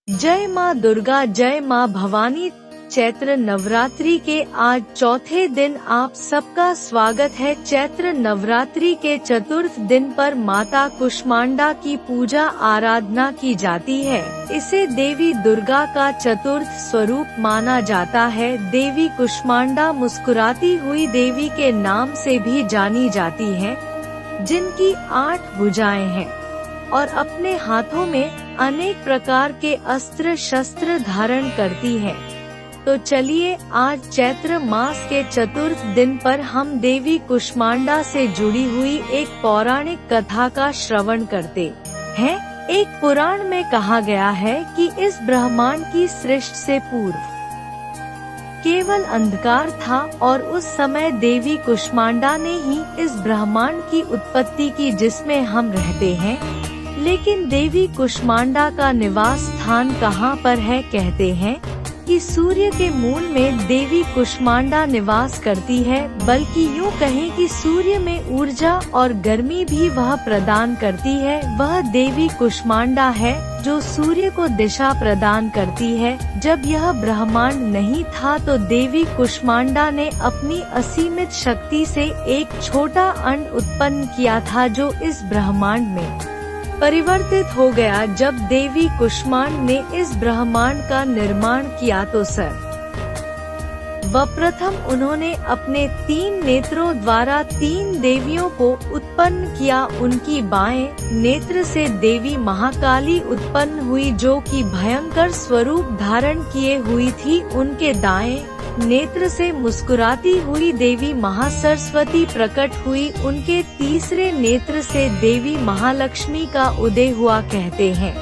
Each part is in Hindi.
जय माँ दुर्गा, जय माँ भवानी। चैत्र नवरात्रि के आज चौथे दिन आप सबका स्वागत है। चैत्र नवरात्रि के चतुर्थ दिन पर माता कुष्मांडा की पूजा आराधना की जाती है। इसे देवी दुर्गा का चतुर्थ स्वरूप माना जाता है। देवी कुष्मांडा मुस्कुराती हुई देवी के नाम से भी जानी जाती है, जिनकी 8 भुजाएं हैं और अपने हाथों में अनेक प्रकार के अस्त्र शस्त्र धारण करती है। तो चलिए आज चैत्र मास के चतुर्थ दिन पर हम देवी कुष्मांडा से जुड़ी हुई एक पौराणिक कथा का श्रवण करते हैं। एक पुराण में कहा गया है कि इस ब्रह्मांड की सृष्टि से पूर्व केवल अंधकार था और उस समय देवी कुष्मांडा ने ही इस ब्रह्मांड की उत्पत्ति की जिसमें हम रहते हैं। लेकिन देवी कुष्मांडा का निवास स्थान कहाँ पर है? कहते हैं कि सूर्य के मूल में देवी कुष्मांडा निवास करती है, बल्कि यूँ कहें कि सूर्य में ऊर्जा और गर्मी भी वह प्रदान करती है। वह देवी कुष्मांडा है जो सूर्य को दिशा प्रदान करती है। जब यह ब्रह्मांड नहीं था तो देवी कुष्मांडा ने अपनी असीमित शक्ति से एक छोटा अंड उत्पन्न किया था जो इस ब्रह्मांड में परिवर्तित हो गया। जब देवी कुष्मांड ने इस ब्रह्मांड का निर्माण किया तो सर्वप्रथम उन्होंने अपने 3 नेत्रों द्वारा 3 देवियों को उत्पन्न किया। उनकी बाएं नेत्र से देवी महाकाली उत्पन्न हुई जो कि भयंकर स्वरूप धारण किए हुई थी। उनके दाएं नेत्र से मुस्कुराती हुई देवी महासरस्वती प्रकट हुई। उनके तीसरे नेत्र से देवी महालक्ष्मी का उदय हुआ। कहते हैं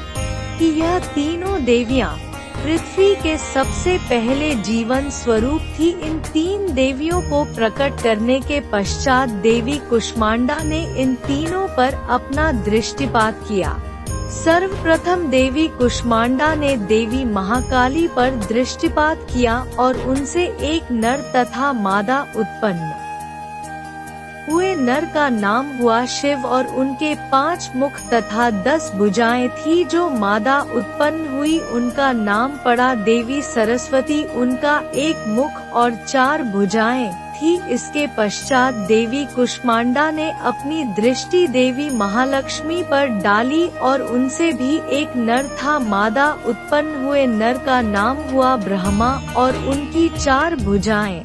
कि यह तीनों देवियां पृथ्वी के सबसे पहले जीवन स्वरूप थी। इन 3 देवियों को प्रकट करने के पश्चात देवी कुष्मांडा ने इन तीनों पर अपना दृष्टिपात किया। सर्वप्रथम देवी कुष्मांडा ने देवी महाकाली पर दृष्टिपात किया और उनसे एक नर तथा मादा उत्पन्न हुए। नर का नाम हुआ शिव और उनके 5 मुख तथा 10 भुजाएं थी। जो मादा उत्पन्न हुई उनका नाम पड़ा देवी सरस्वती। उनका 1 मुख और 4 भुजाएं थी। इसके पश्चात देवी कुष्मांडा ने अपनी दृष्टि देवी महालक्ष्मी पर डाली और उनसे भी एक नर था मादा उत्पन्न हुए। नर का नाम हुआ ब्रह्मा और उनकी 4 भुजाएं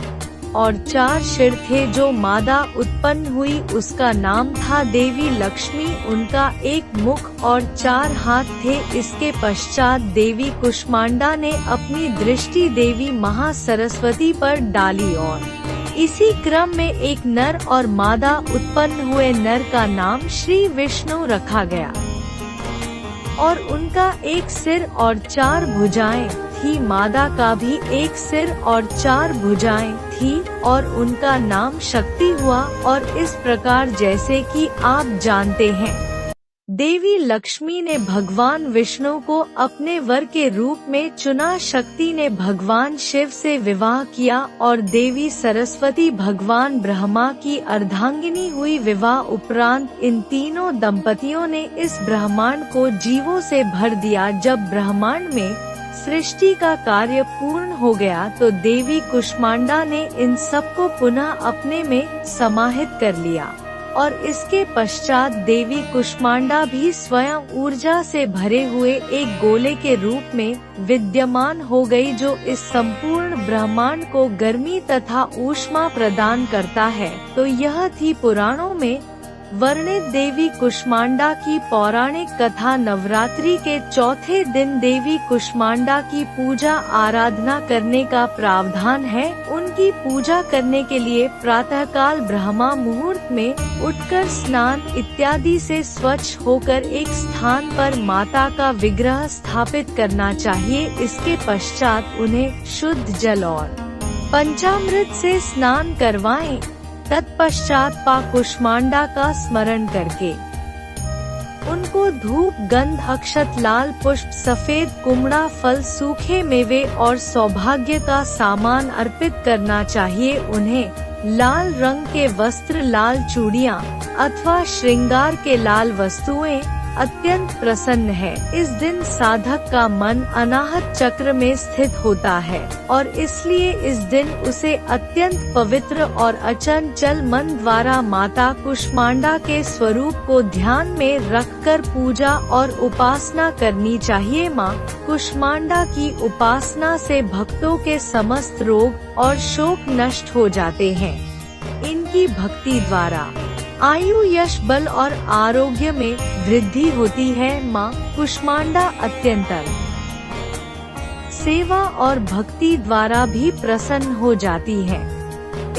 और 4 सिर थे। जो मादा उत्पन्न हुई उसका नाम था देवी लक्ष्मी। उनका 1 मुख और 4 हाथ थे। इसके पश्चात देवी कुष्मांडा ने अपनी दृष्टि देवी महासरस्वती पर डाली और इसी क्रम में एक नर और मादा उत्पन्न हुए। नर का नाम श्री विष्णु रखा गया और उनका 1 सिर और 4 भुजाएं थी। मादा का भी 1 सिर और 4 भुजाएं थी और उनका नाम शक्ति हुआ। और इस प्रकार जैसे कि आप जानते हैं, देवी लक्ष्मी ने भगवान विष्णु को अपने वर के रूप में चुना। शक्ति ने भगवान शिव से विवाह किया और देवी सरस्वती भगवान ब्रह्मा की अर्धांगिनी हुई। विवाह उपरांत इन तीनों दंपतियों ने इस ब्रह्मांड को जीवों से भर दिया। जब ब्रह्मांड में सृष्टि का कार्य पूर्ण हो गया तो देवी कुष्मांडा ने इन सबको पुनः अपने में समाहित कर लिया और इसके पश्चात देवी कुष्मांडा भी स्वयं ऊर्जा से भरे हुए एक गोले के रूप में विद्यमान हो गई, जो इस संपूर्ण ब्रह्मांड को गर्मी तथा ऊष्मा प्रदान करता है। तो यह थी पुराणों में वर्णित देवी कुष्मांडा की पौराणिक कथा। नवरात्रि के चौथे दिन देवी कुष्मांडा की पूजा आराधना करने का प्रावधान है। उनकी पूजा करने के लिए प्रातःकाल ब्रह्मा मुहूर्त में उठकर स्नान इत्यादि से स्वच्छ होकर एक स्थान पर माता का विग्रह स्थापित करना चाहिए। इसके पश्चात उन्हें शुद्ध जल और पंचामृत से स्नान करवाएं। तत्पश्चात मां कुष्मांडा का स्मरण करके उनको धूप, गंध, अक्षत, लाल पुष्प, सफेद कुमड़ा, फल, सूखे मेवे और सौभाग्य का सामान अर्पित करना चाहिए। उन्हें लाल रंग के वस्त्र, लाल चूड़ियां अथवा श्रृंगार के लाल वस्तुएं अत्यंत प्रसन्न है। इस दिन साधक का मन अनाहत चक्र में स्थित होता है और इसलिए इस दिन उसे अत्यंत पवित्र और अचंचल मन द्वारा माता कुष्मांडा के स्वरूप को ध्यान में रखकर पूजा और उपासना करनी चाहिए। माँ कुष्मांडा की उपासना से भक्तों के समस्त रोग और शोक नष्ट हो जाते हैं। इनकी भक्ति द्वारा आयु, यश, बल और आरोग्य में वृद्धि होती है। माँ कुष्मांडा अत्यंत सेवा और भक्ति द्वारा भी प्रसन्न हो जाती है।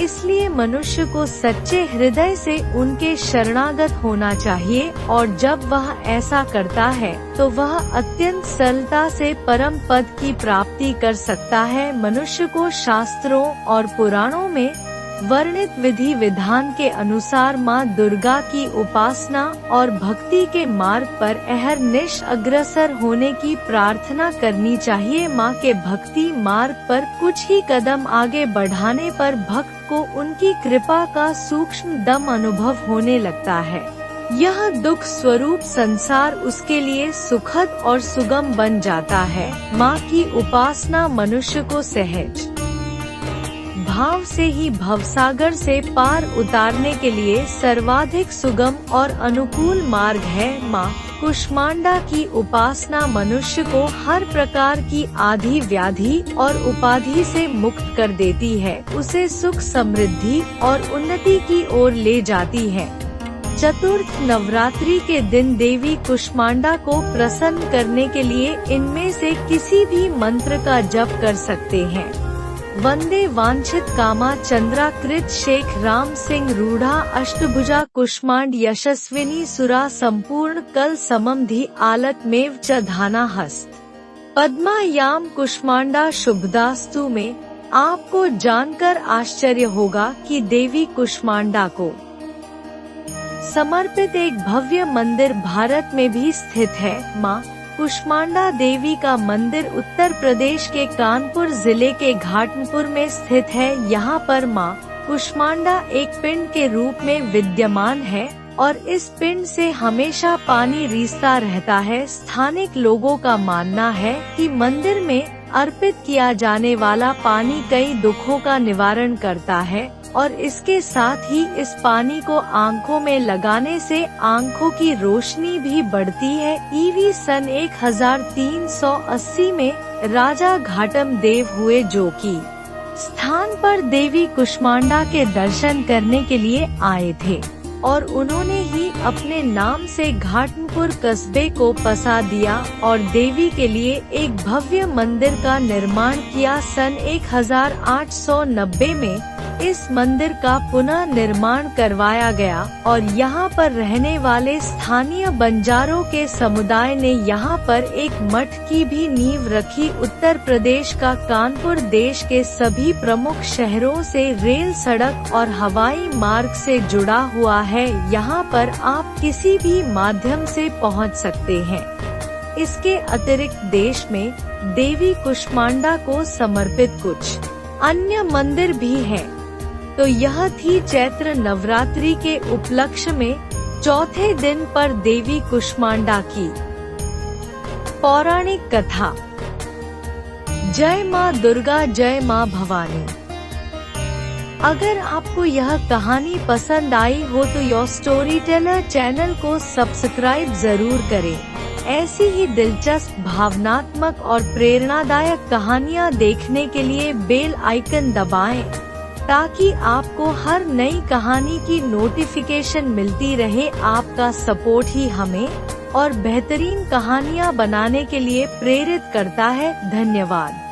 इसलिए मनुष्य को सच्चे हृदय से उनके शरणागत होना चाहिए और जब वह ऐसा करता है तो वह अत्यंत सरलता से परम पद की प्राप्ति कर सकता है। मनुष्य को शास्त्रों और पुराणों में वर्णित विधि विधान के अनुसार माँ दुर्गा की उपासना और भक्ति के मार्ग पर अहरनिश अग्रसर होने की प्रार्थना करनी चाहिए। माँ के भक्ति मार्ग पर कुछ ही कदम आगे बढ़ाने पर भक्त को उनकी कृपा का सूक्ष्म दम अनुभव होने लगता है। यह दुख स्वरूप संसार उसके लिए सुखद और सुगम बन जाता है। माँ की उपासना मनुष्य को सहज भाव से ही भवसागर से पार उतारने के लिए सर्वाधिक सुगम और अनुकूल मार्ग है। माँ कुष्मांडा की उपासना मनुष्य को हर प्रकार की आदि व्याधि और उपाधि से मुक्त कर देती है, उसे सुख, समृद्धि और उन्नति की ओर ले जाती है। चतुर्थ नवरात्रि के दिन देवी कुष्मांडा को प्रसन्न करने के लिए इनमें से किसी भी मंत्र का जप कर सकते हैं। वंदे वांछित कामा चंद्राकृत शेख राम सिंह रूढ़ा अष्टभुजा कुष्मांड यशस्विनी सुरा संपूर्ण कल सममधि आलत मेव च धाना हस्त पद्मायाम कुष्मांडा शुभदास्तु में आपको जानकर आश्चर्य होगा कि देवी कुष्मांडा को समर्पित एक भव्य मंदिर भारत में भी स्थित है। माँ कुष्मांडा देवी का मंदिर उत्तर प्रदेश के कानपुर जिले के घाटमपुर में स्थित है। यहाँ पर माँ कुष्मांडा एक पिंड के रूप में विद्यमान है और इस पिंड से हमेशा पानी रिसता रहता है। स्थानिक लोगों का मानना है कि मंदिर में अर्पित किया जाने वाला पानी कई दुखों का निवारण करता है और इसके साथ ही इस पानी को आंखों में लगाने से आंखों की रोशनी भी बढ़ती है। ईवी सन 1380 में राजा घाटम देव हुए जो कि स्थान पर देवी कुष्मांडा के दर्शन करने के लिए आए थे और उन्होंने ही अपने नाम से घाटमपुर कस्बे को बसा दिया और देवी के लिए एक भव्य मंदिर का निर्माण किया। सन 1890 में इस मंदिर का पुनः निर्माण करवाया गया और यहाँ पर रहने वाले स्थानीय बंजारों के समुदाय ने यहाँ पर एक मठ की भी नींव रखी। उत्तर प्रदेश का कानपुर देश के सभी प्रमुख शहरों से रेल, सड़क और हवाई मार्ग से जुड़ा हुआ है। यहाँ पर आप किसी भी माध्यम से पहुँच सकते हैं। इसके अतिरिक्त देश में देवी कुष्मांडा को समर्पित कुछ अन्य मंदिर भी हैं। तो यह थी चैत्र नवरात्रि के उपलक्ष्य में चौथे दिन पर देवी कुष्मांडा की पौराणिक कथा। जय माँ दुर्गा, जय माँ भवानी। अगर आपको यह कहानी पसंद आई हो तो योर स्टोरी टेलर चैनल को सब्सक्राइब जरूर करें। ऐसी ही दिलचस्प, भावनात्मक और प्रेरणादायक कहानियाँ देखने के लिए बेल आइकन दबाएं ताकि आपको हर नई कहानी की नोटिफिकेशन मिलती रहे। आपका सपोर्ट ही हमें और बेहतरीन कहानियाँ बनाने के लिए प्रेरित करता है। धन्यवाद।